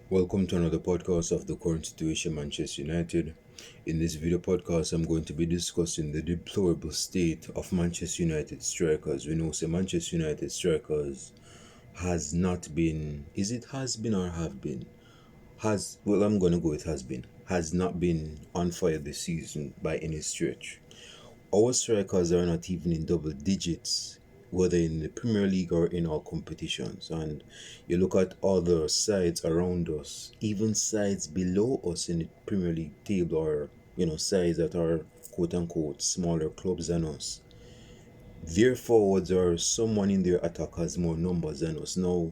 Welcome to another podcast of the current situation Manchester United. In this video podcast, I'm going to be discussing the deplorable state of Manchester United strikers. We know say Manchester United strikers has not been, is it has been or have been? I'm going to go with has not been on fire this season by any stretch. Our strikers are not even in double digits, whether in the Premier League or in our competitions. And you look at other sides around us, even sides below us in the Premier League table, or sides that are quote unquote smaller clubs than us. Their forwards or someone in their attack has more numbers than us. Now,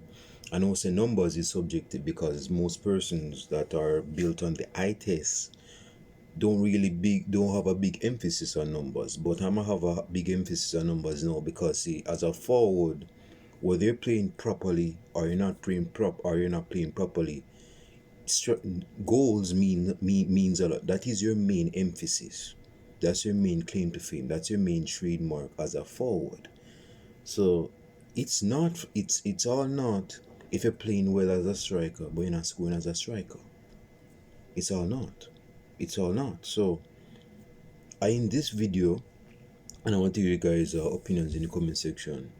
I know say numbers is subjective because most persons that are built on the eye test don't have a big emphasis on numbers, but I'm gonna have a big emphasis on numbers now because see, as a forward, whether you're playing properly or you're not playing properly, goals means a lot. That is your main emphasis. That's your main claim to fame. That's your main trademark as a forward. So it's all not if you're playing well as a striker, but you're not scoring as a striker. It's all not. It's all not. So in this video, and I want to hear you guys' opinions in the comment section.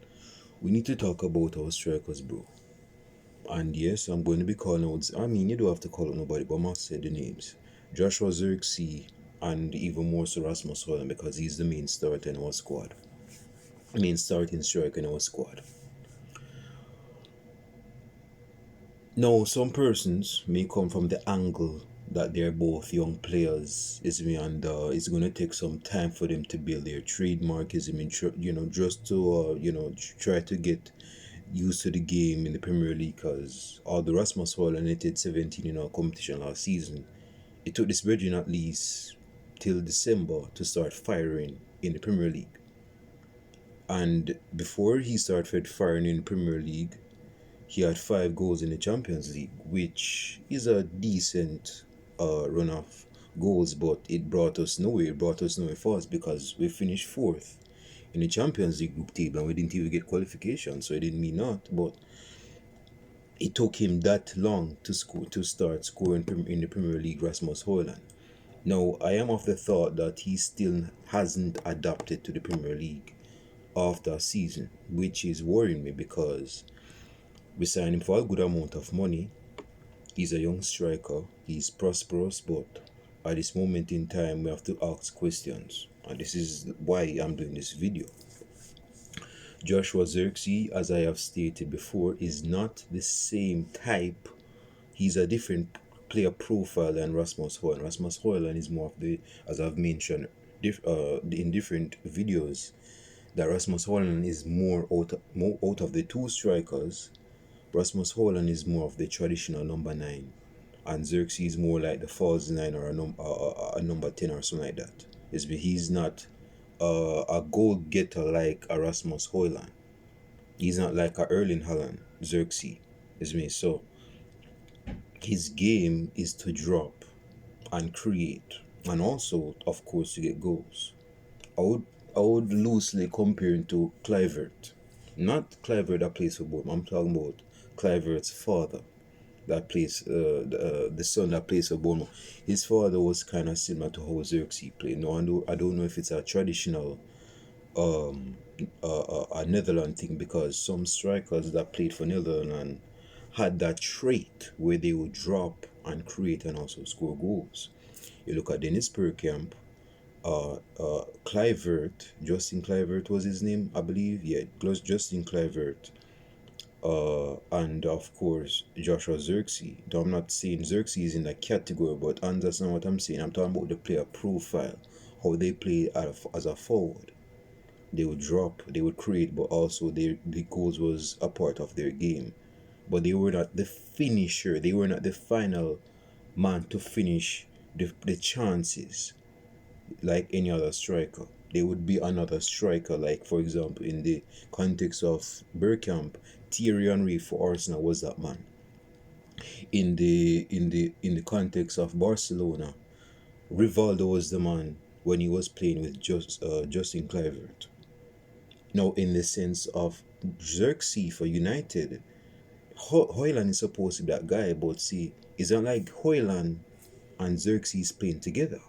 We need to talk about our strikers, bro. And yes, I'm going to be calling out. I mean, you don't have to call out nobody, but I must say the names: Joshua Zirkzee, and even more so Rasmus Holland, because he's the main starter in our squad. Main starting striker in our squad. Now, some persons may come from the angle that they're both young players, is me, and it's gonna take some time for them to build their trademark, is me, just to try to get used to the game in the Premier League. Cause although Rasmus Holland netted 17 in our competition last season, it took this Virgin at least till December to start firing in the Premier League. And before he started firing in the Premier League, he had 5 goals in the Champions League, which is a decent run of goals, but it brought us nowhere. It brought us nowhere fast because we finished fourth in the Champions League group table and we didn't even get qualification, so it didn't mean not. But it took him that long to start scoring in the Premier League, Rasmus Holland. Now, I am of the thought that he still hasn't adapted to the Premier League after a season, which is worrying me because we signed him for a good amount of money. He's a young striker. He's prosperous, but at this moment in time, we have to ask questions. And this is why I'm doing this video. Joshua Zirkzee, as I have stated before, is not the same type. He's a different player profile than Rasmus Holland. Rasmus Holland is more of the, as I've mentioned in different videos, that Rasmus Holland is more out of the two strikers. Rasmus Holland is more of the traditional number 9, and Xerxes is more like the false 9 or a number 10 or something like that. He's not a goal getter like a Rasmus Holland. He's not like a Erling Haaland, Xerxes. So his game is to drop and create, and also, of course, to get goals. I would I would loosely compare him to Clivert. Not Clivert that plays for Bournemouth. I'm talking about Clivert's father that plays the son that plays for Bournemouth. His father was kind of similar to how Xerxes played. No, I don't know if it's a traditional a Netherlands thing, because some strikers that played for Netherlands had that trait where they would drop and create and also score goals. You look at Dennis Bergkamp, Clivert, Justin Clivert was his name, I believe. Yeah, Justin Clivert. And of course, Joshua Xerxes. Though I'm not saying Xerxes is in that category, but understand what I'm saying. I'm talking about the player profile, how they play as a forward. They would drop, they would create, but also the goals was a part of their game. But they were not the finisher. They were not the final man to finish the chances like any other striker. There would be another striker, like for example, in the context of Bergkamp, Thierry Henry for Arsenal was that man. In the context of Barcelona, Rivaldo was the man when he was playing with Justin Kluivert. Now, in the sense of Xerxes for United, Hoyland is supposed to be that guy, but see, it's not like Hoyland and Xerxes playing together.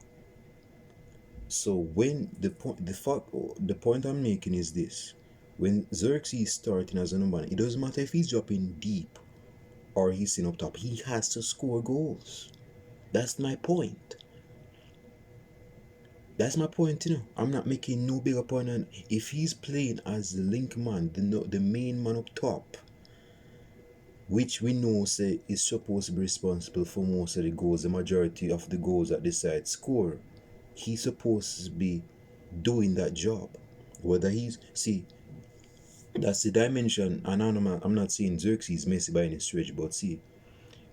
So when the point I'm making is this: when Xerxes is starting as a number 9, it doesn't matter if he's dropping deep or he's sitting up top. He has to score goals. That's my point. That's my point, I'm not making no bigger point. And if he's playing as the link man, the main man up top, which we know say is supposed to be responsible for most of the goals, the majority of the goals that this side score, he's supposed to be doing that job. Whether he's see, that's the dimension, and I'm not saying Xerxes Messi by any stretch, but see,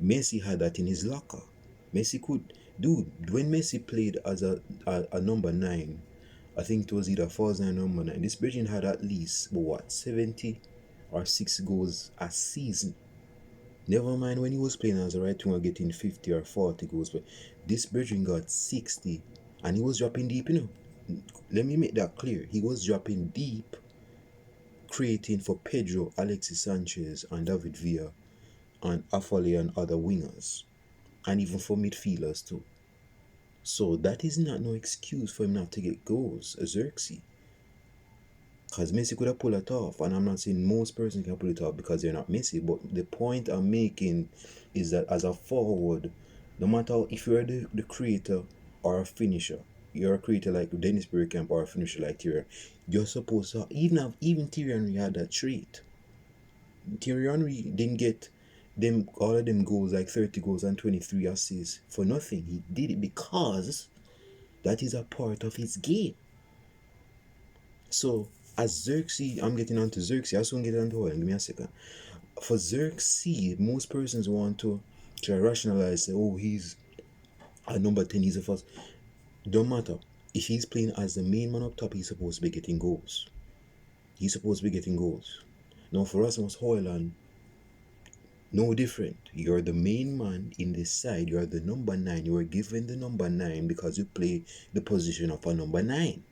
Messi had that in his locker. Messi could, dude, when Messi played as a number 9, I think it was either false 9 or number 9, this Belgian had at least, what, 70 or 6 goals a season. Never mind when he was playing as a right winger getting 50 or 40 goals, but this Belgian got 60 and he was dropping deep. Let me make that clear. He was dropping deep, creating for Pedro, Alexis Sanchez, and David Villa, and Afale and other wingers, and even for midfielders too. So that is not no excuse for him not to get goals, Xerxes. Because Messi could have pulled it off, and I'm not saying most persons can pull it off because they're not Messi, but the point I'm making is that as a forward, no matter if you're the creator or a finisher, you're a creator like Dennis Bergkamp or a finisher like Thierry, you're supposed to even Thierry Henry had that trait. Thierry Henry didn't get them all of them goals, like 30 goals and 23 assists, for nothing. He did it because that is a part of his game. So as Xerxes, I'm getting onto Xerxes. I soon get onto oil. Give me a second. For Xerxes, most persons want to try rationalize, say, oh, he's a number 10, he's a first. Don't matter. If he's playing as the main man up top, he's supposed to be getting goals. He's supposed to be getting goals. Now for Rasmus Højlund, no different. You're the main man in this side. You're the number 9. You are given the number 9 because you play the position of a number 9.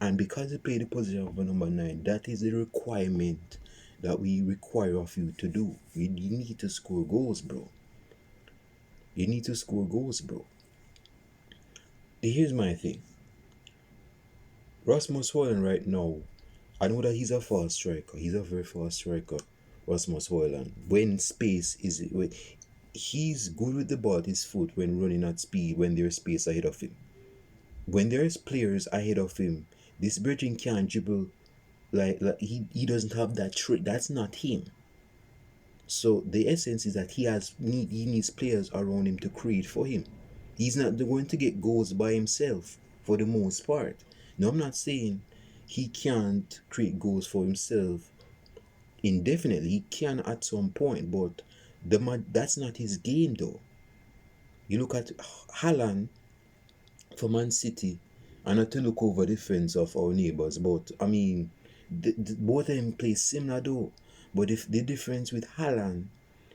And because you play the position of a number 9, that is the requirement that we require of you to do. You need to score goals, bro. You need to score goals, bro. Here's my thing. Rasmus Højlund right now, I know that he's a fast striker. He's a very fast striker, Rasmus Højlund. When space is... he's good with the ball at his foot when running at speed, when there's space ahead of him. When there's players ahead of him, this Virgin can't dribble like he doesn't have that trick. That's not him. So the essence is that he needs players around him to create for him. He's not going to get goals by himself for the most part. Now I'm not saying he can't create goals for himself indefinitely. He can at some point, but that's not his game though. You look at Haaland for Man City, and not to look over the fence of our neighbors, but I mean, both of them play similar though. But if the difference with Haaland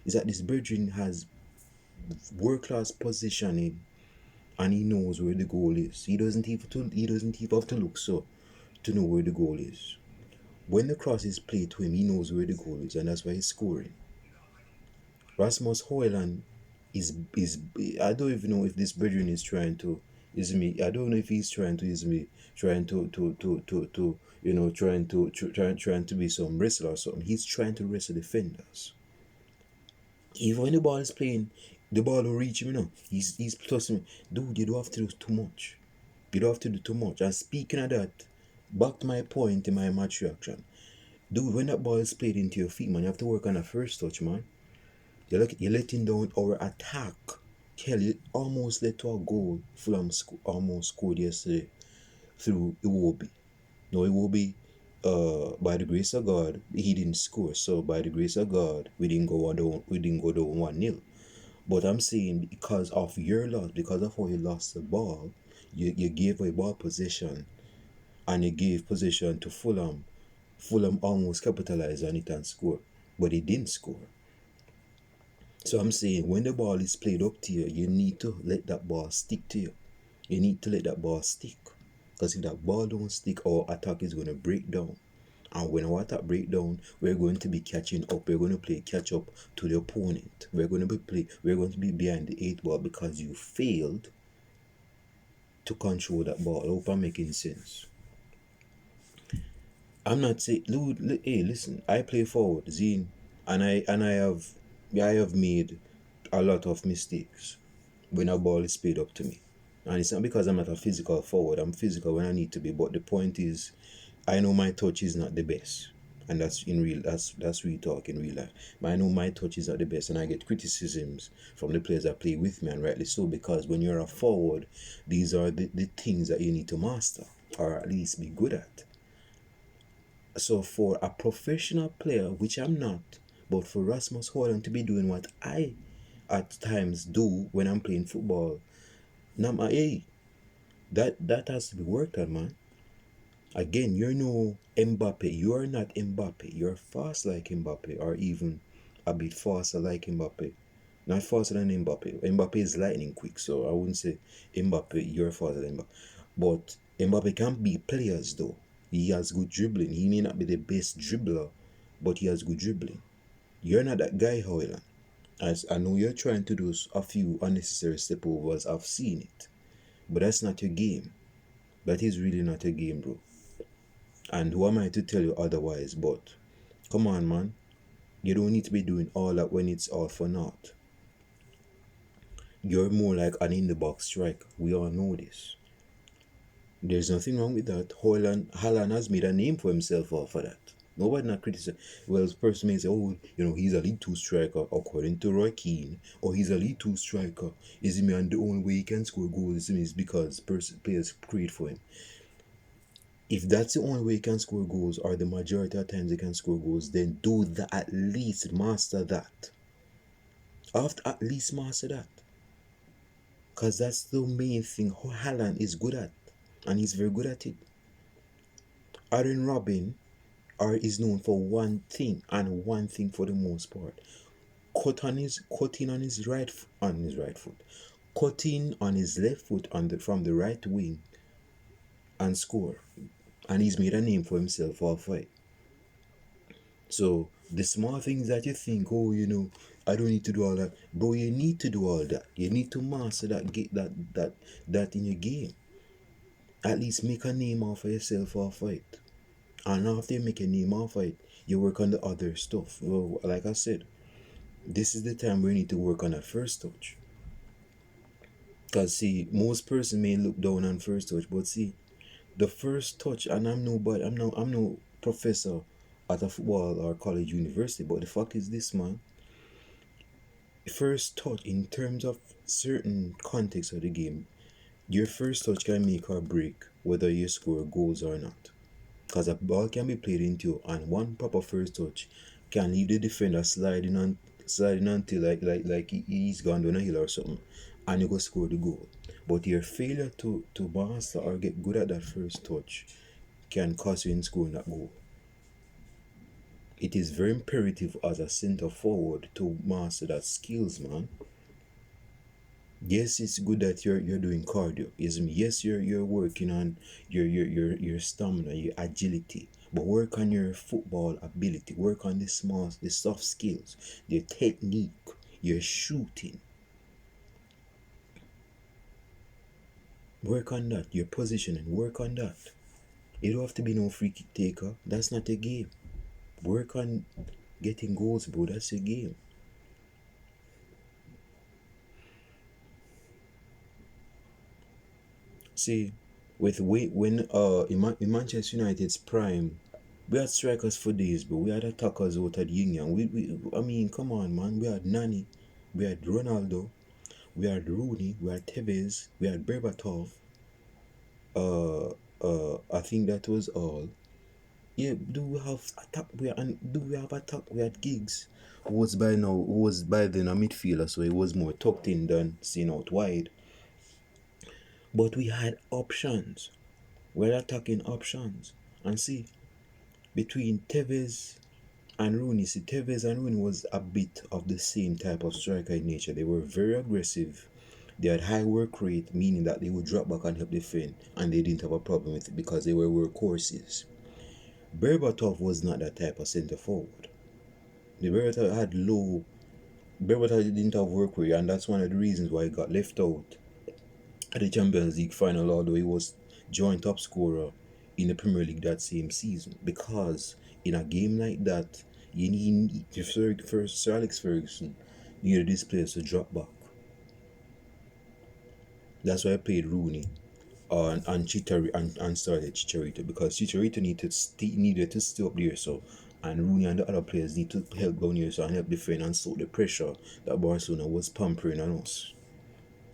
is that this Brethren has world-class positioning, and he knows where the goal is. He doesn't even have to look so to know where the goal is. When the cross is played to him, he knows where the goal is, and that's why he's scoring. Rasmus Højlund is I don't even know if this Brethren is trying to use me. I don't know if he's trying to use me, trying to trying to be some wrestler or something. He's trying to wrestle defenders. Even when the ball is playing, the ball will reach him, He's tossing. Dude, you don't have to do too much. You don't have to do too much. And speaking of that, back to my point in my match reaction. Dude, when that ball is played into your feet, man, you have to work on a first touch, man. You're letting down our attack. Kelly almost led to a goal. Fulham almost scored yesterday through Iwobi. No, Iwobi, by the grace of God, he didn't score. So by the grace of God, we didn't go down 1-0. But I'm saying because of your loss, because of how you lost the ball, you gave away ball possession, and you gave possession to Fulham. Fulham almost capitalized on it and scored, but he didn't score. So I'm saying when the ball is played up to you, you need to let that ball stick to you. You need to let that ball stick. Because if that ball don't stick, our attack is going to break down. And when our attack break down, we're going to be catching up. We're going to play catch up to the opponent. We're going to be behind the eight ball because you failed to control that ball. I hope I'm making sense. I'm not saying, hey, listen. I play forward, Zine, and I have made a lot of mistakes when a ball is played up to me. And it's not because I'm not a physical forward. I'm physical when I need to be. But the point is, I know my touch is not the best. And that's real talk in real life. But I know my touch is not the best, and I get criticisms from the players that play with me, and rightly so, because when you're a forward, these are the things that you need to master, or at least be good at. So for a professional player, which I'm not, but for Rasmus Holland to be doing what I at times do when I'm playing football, now hey, that has to be worked on, man. Again, you're no Mbappe. You're not Mbappe. You're fast like Mbappe, or even a bit faster like Mbappe. Not faster than Mbappe. Mbappe is lightning quick, so I wouldn't say Mbappe, you're faster than Mbappe. But Mbappe can beat players though. He has good dribbling. He may not be the best dribbler, but he has good dribbling. You're not that guy, however. As I know you're trying to do a few unnecessary step overs, I've seen it. But that's not your game. That is really not your game, bro. And who am I to tell you otherwise? But come on, man. You don't need to be doing all that when it's all for naught. You're more like an in the box striker. We all know this. There's nothing wrong with that. Haaland has made a name for himself off of that. Nobody not criticize. Well, the person may say, oh, he's a League Two striker, according to Roy Keane, or he's a League Two striker. Is he and the only way he can score goals is because players create for him. If that's the only way he can score goals, or the majority of times he can score goals, then do that, at least master that. After at least master that. Because that's the main thing Haaland is good at. And he's very good at it. Aaron Robin is known for one thing, and one thing for the most part. Cutting on his right foot. Cutting on his left foot from the right wing and score. And he's made a name for himself off it. So the small things that you think, oh, I don't need to do all that. Bro, you need to do all that. You need to master that in your game. At least make a name off of yourself off it. And after you make a name off it, you work on the other stuff. Well, like I said, this is the time where you need to work on that first touch. Because see, most person may look down on first touch, but see, the first touch, and I'm no professor at a football or college university, but the fact is this, man. First touch, in terms of certain context of the game, your first touch can make or break whether you score goals or not. Because a ball can be played into you, and one proper first touch can leave the defender sliding until like he's gone down a hill or something, and you go score the goal. But your failure to master or get good at that first touch can cost you in scoring that goal. It is very imperative as a centre forward to master that skills, man. Yes, it's good that you're doing cardio. Yes, you're working on your stamina, your agility, but work on your football ability. Work on the soft skills, your technique, your shooting. Work on that. Your positioning. Work on that. You don't have to be no free kick taker. That's not a game. Work on getting goals, bro. That's a game. See, when in Manchester United's prime, we had strikers for days, but we had attackers out at yin yang. I mean, come on, man. We had Nani, we had Ronaldo, we had Rooney, we had Tevez, we had Berbatov. I think that was all. Yeah, do we have attack? Do we have attack? We had Giggs, who was by then a midfielder, so he was more tucked in than seen out wide. But we had options. We had attacking options, and see, between Tevez and Rooney, see, Tevez and Rooney was a bit of the same type of striker in nature. They were very aggressive. They had high work rate, meaning that they would drop back and help defend, and they didn't have a problem with it because they were workhorses. Berbatov was not that type of centre forward. The Berbatov had low. Berbatov didn't have work rate, and that's one of the reasons why he got left out at the Champions League final, although he was joint top scorer in the Premier League that same season. Because in a game like that, you need Sir Alex Ferguson needed this players to drop back. That's why I played Rooney and and started Chicharito, because Chicharito needed to stay up there, so, and Rooney and the other players need to help down here, so, and help defend and slow the pressure that Barcelona was pampering on us.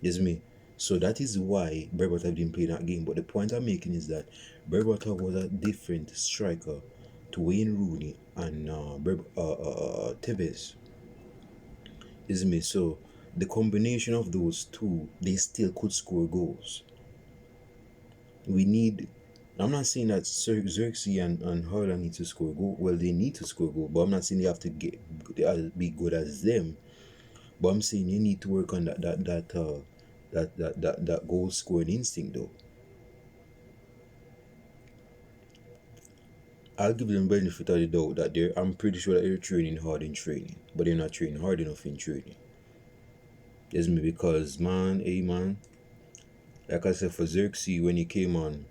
Yes, me. So that is why Berbatov didn't play that game. But the point I'm making is that Berbatov was a different striker to Wayne Rooney and Tevez. Is me. So the combination of those two, they still could score goals. We need. I'm not saying that Xerxes and Haaland need to score goal. Well, they need to score goal, but I'm not saying they have to be good as them. But I'm saying you need to work on that goal scoring instinct though. I'll give them benefit of the doubt that I'm pretty sure that they're training hard in training, but they're not training hard enough in training. It's me because man, hey man, like I said for Xerxes when he came on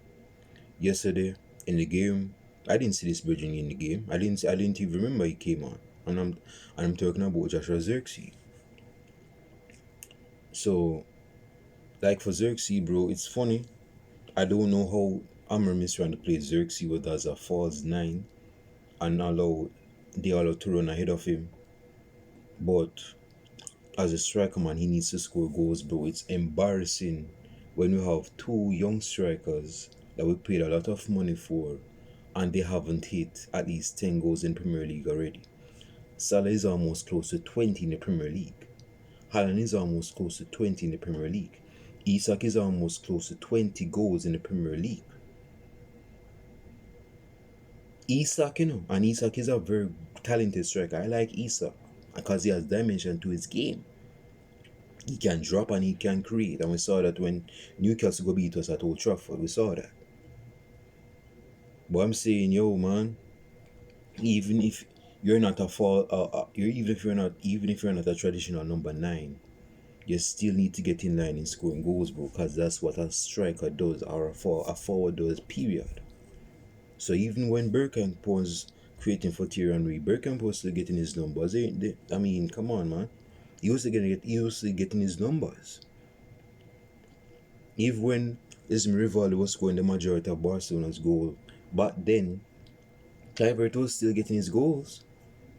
yesterday in the game, I didn't see this bridging in the game. I didn't even remember he came on. And I'm talking about Joshua Xerxes. So like for Xerxes, bro, it's funny. I don't know how Amram is trying to play Xerxes with as a false nine and allow Diallo to run ahead of him. But as a striker, man, he needs to score goals, bro. It's embarrassing when we have two young strikers that we paid a lot of money for and they haven't hit at least 10 goals in Premier League already. Salah is almost close to 20 in the Premier League. Haaland is almost close to 20 in the Premier League. Isak is almost close to 20 goals in the Premier League. Isak, and Isak is a very talented striker. I like Isak because he has dimension to his game. He can drop and he can create, and we saw that when Newcastle go beat us at Old Trafford. We saw that. But I'm saying, yo, man, even if you're not a fall, even if you're not a traditional number 9, you still need to get in line in scoring goals, bro, because that's what a striker does, or a forward does. Period. So even when Bergkamp was creating for Thierry Henry, Bergkamp was still getting his numbers. I mean, come on, man. He was still getting his numbers. Even when Rivaldo was scoring the majority of Barcelona's goal, but then Kluivert was still getting his goals.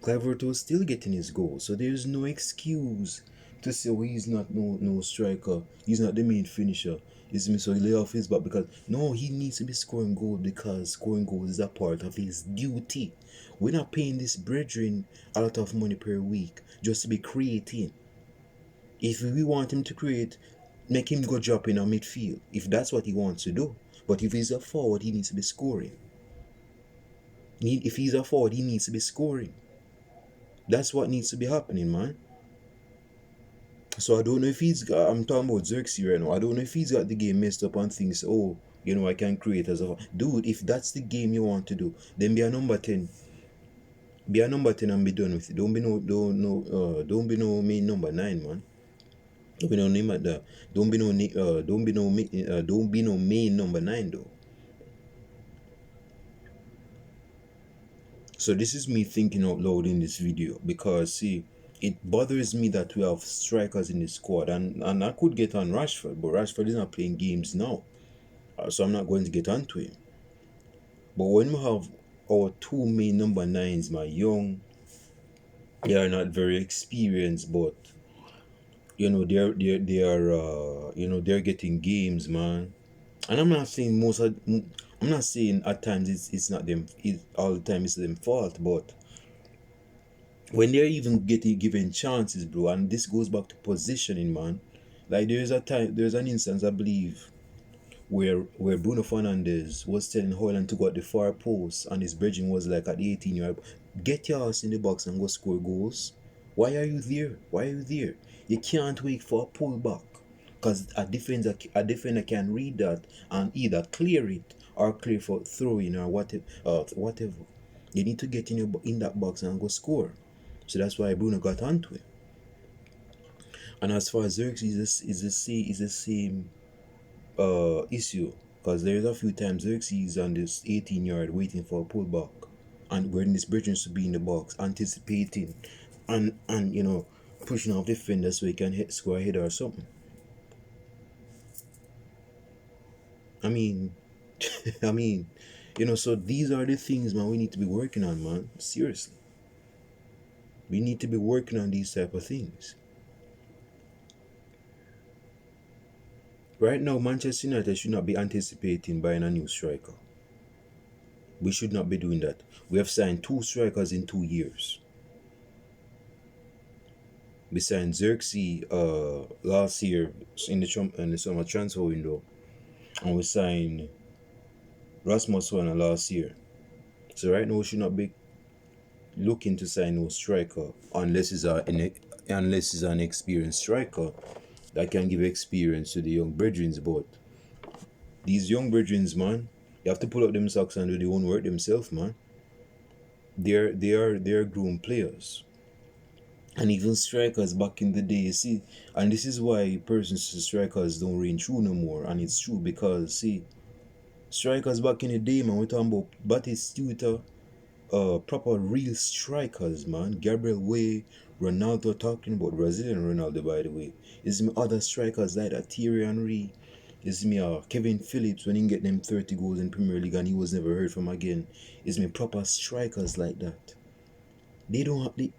Kluivert was still getting his goals. So there's no excuse to say, well, he's not no striker. He's not the main finisher. So he lay off his back, because no, he needs to be scoring goals, because scoring goals is a part of his duty. We're not paying this brethren a lot of money per week just to be creating. If we want him to create, make him go drop in a midfield, if that's what he wants to do. But if he's a forward, he needs to be scoring. If he's a forward, he needs to be scoring. That's what needs to be happening, man. So I don't know if I'm talking about Xerxes right now. I don't know if he's got the game messed up and thinks, oh, I can create as a dude. If that's the game you want to do, then be a number 10. Be a number 10 and be done with it. Don't be no main number 9, man. Don't be no name at that. Don't be no main number 9 though. So this is me thinking out loud in this video, because see, it bothers me that we have strikers in the squad, and I could get on Rashford, but Rashford is not playing games now, so I'm not going to get onto him. But when we have our two main number 9s, my young, they are not very experienced, but they're getting games, man. And I'm not saying I'm not saying at times it's not them. All the time it's them fault, but when they're even getting given chances, bro, and this goes back to positioning, man. Like there's an instance, I believe, where Bruno Fernandes was telling Haaland to go at the far post, and his bridging was like at the 18-yard. Get your ass in the box and go score goals. Why are you there? Why are you there? You can't wait for a pullback, because a defender can read that and either clear it or clear for throwing or whatever. Whatever. You need to get in in that box and go score. So that's why Bruno got onto it. And as far as Xerxes is the same issue, because there's a few times Xerxes on this 18 yard waiting for a pullback, and where this bridging to be in the box, anticipating, and pushing off defender so he can hit score a header or something. I mean, I mean, so these are the things, man, we need to be working on, man. Seriously, we need to be working on these type of things. Right now, Manchester United should not be anticipating buying a new striker. We should not be doing that. We have signed 2 strikers in 2 years. We signed Xerxes last year in the summer transfer window, and we signed Rasmus Hoyland last year. So right now we should not be looking to sign no striker unless it's an experienced striker that can give experience to the young brethren. But these young brethren, man, you have to pull up them socks and do their own work themselves, man. They're grown players. And even strikers back in the day, you see, and this is why persons to strikers don't reign true no more. And it's true because, see, strikers back in the day, man, we're talking about Batistuta, proper real strikers, man. Gabriel Way, Ronaldo, talking about Brazilian Ronaldo, by the way. Is me other strikers like that, Thierry Henry. Is me Kevin Phillips when he get them 30 goals in Premier League and he was never heard from again. Is me proper strikers like that. They don't have the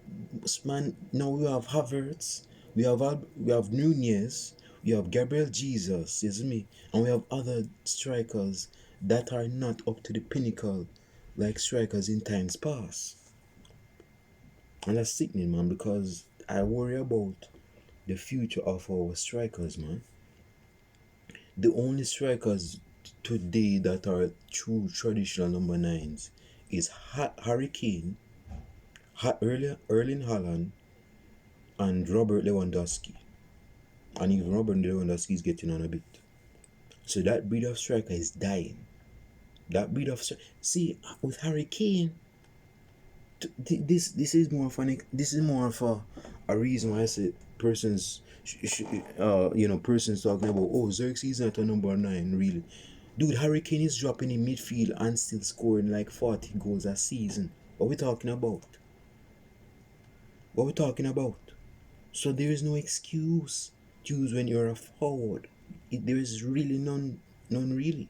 man. Now we have Havertz, we have Nunez, we have Gabriel Jesus, isn't me, and we have other strikers that are not up to the pinnacle like strikers in times past. And that's sickening, man, because I worry about the future of our strikers, man. The only strikers today that are true traditional number nines is Harry Kane, Erling Haaland, and Robert Lewandowski. And even Robert Lewandowski is getting on a bit. So that breed of striker is dying. That breed of see with Harry Kane. This is more of a reason why I said persons persons talking about, oh, Xerxes is not a number 9 really. Dude, Harry Kane is dropping in midfield and still scoring like 40 goals a season. What we talking about? What we talking about? So there is no excuse to use when you're a forward. There is really none really.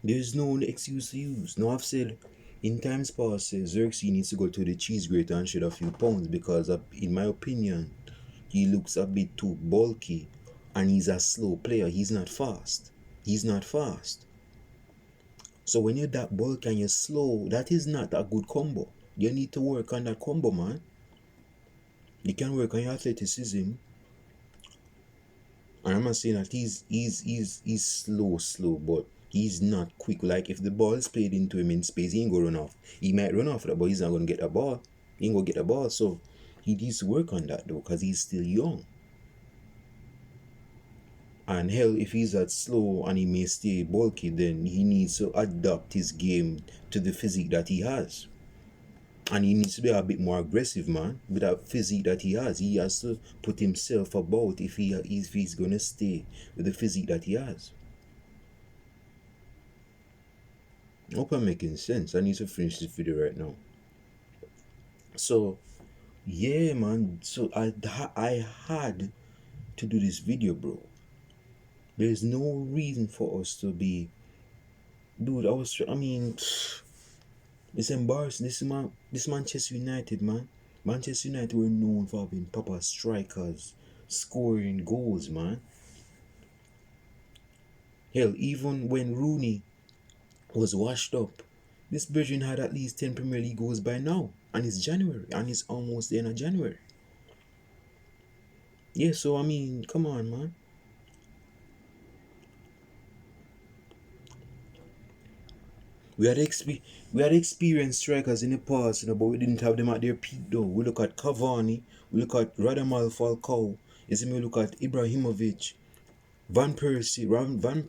There is no excuse to use. Now I've said in times past, Xerxes needs to go to the cheese grater and shed a few pounds because, in my opinion, he looks a bit too bulky and he's a slow player. He's not fast. He's not fast. So when you're that bulky and you're slow, that is not a good combo. You need to work on that combo, man. You can work on your athleticism. And I'm not saying that he's slow, but he's not quick. Like if the ball is played into him in space, he ain't gonna run off. He might run off that, but he's not gonna get the ball. He ain't gonna get the ball. So he needs to work on that though, because he's still young. And hell, if he's that slow and he may stay bulky, then he needs to adapt his game to the physique that he has. And he needs to be a bit more aggressive, man. With that physique that he has to put himself about if he's gonna stay with the physique that he has. I hope I'm making sense. I need to finish this video right now. So, yeah, man. So I had to do this video, bro. There's no reason for us to be, dude. It's embarrassing. This Manchester United, man. Manchester United were known for having proper strikers, scoring goals, man. Hell, even when Rooney was washed up, this Brethren had at least 10 Premier League goals by now. And it's January. And it's almost the end of January. Yeah, so come on, man. We had experienced strikers in the past, but we didn't have them at their peak though. We look at Cavani, we look at Radamel Falcao, we look at Ibrahimovic, Van Persie, Robin Van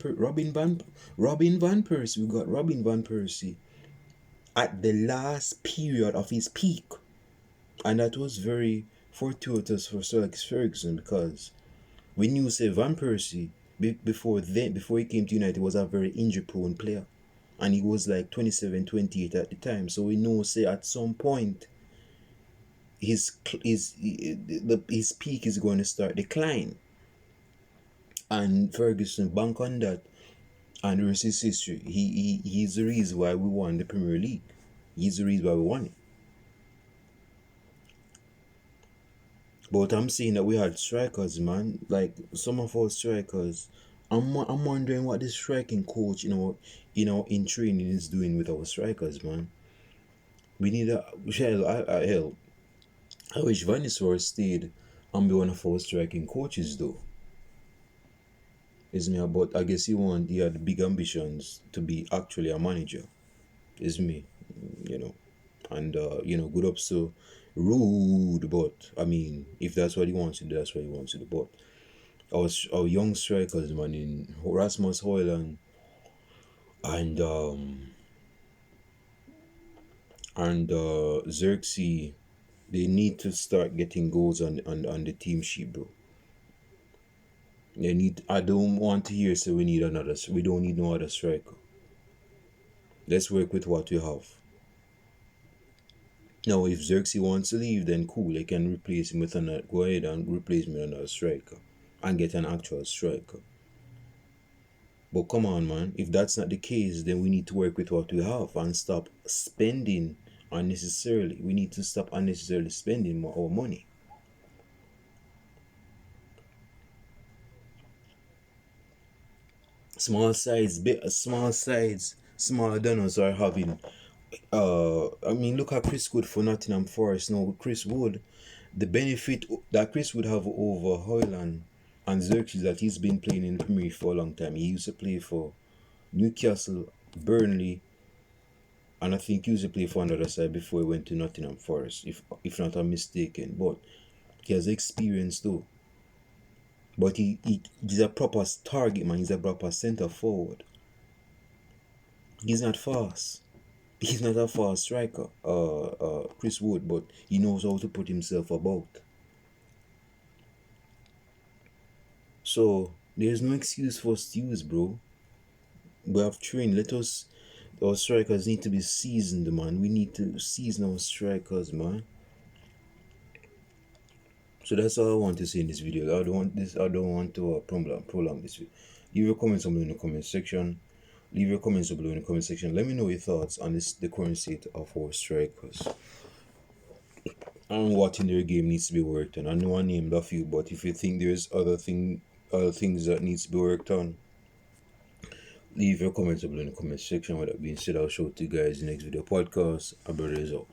Persie. We got Robin Van Persie at the last period of his peak, and that was very fortuitous for Sir Alex Ferguson because we knew say Van Persie before he came to United was a very injury prone player, and he was like 27, 28 at the time. So we know say at some point his peak is going to start decline, and Ferguson bank on that, and the rest is history. He's the reason why we won the Premier League. He's the reason why we won it. But I'm saying that we had strikers, man. Like some of our strikers, I'm wondering what the striking coach, in training is doing with our strikers, man. We need a hell. I wish Vanisor stayed and be one of our striking coaches, though. Is me, but I guess he had big ambitions to be actually a manager. Is me, you know, and good up so rude, but I mean, if that's what he wants to do, that's what he wants to do. But our young strikers, man, in Rasmus Højlund and Xerxes, they need to start getting goals on the team sheet, bro. They need. I don't want to hear say we need another. We don't need no other striker. Let's work with what we have. Now, if Xerxes wants to leave, then cool. They can replace him with another. Go ahead and replace me with another striker, and get an actual striker. But come on, man. If that's not the case, then we need to work with what we have and stop spending unnecessarily. We need to stop unnecessarily spending our money. Small donors are having. I mean, look at Chris Wood for Nottingham Forest. Now, Chris Wood, the benefit that Chris would have over Hoyland and Xerxes that he's been playing in the Premier League for a long time. He used to play for Newcastle, Burnley, and I think he used to play for another side before he went to Nottingham Forest, if not I'm mistaken. But he has experience though. But he's a proper target man. He's a proper centre forward. He's not fast. He's not a fast striker, Chris Wood, but he knows how to put himself about. So there's no excuse for us to use, bro. We have trained. Our strikers need to be seasoned, man. We need to season our strikers, man. So that's all I want to say in this video. I don't want to prolong this video. Leave your comments below in the comment section. Let me know your thoughts on the current state of our strikers and what in their game needs to be worked on. I know I named a few, but if you think there's other things that needs to be worked on, leave your comments below in the comment section. With that being said, I'll show it to you guys in the next video podcast. Our brother is out.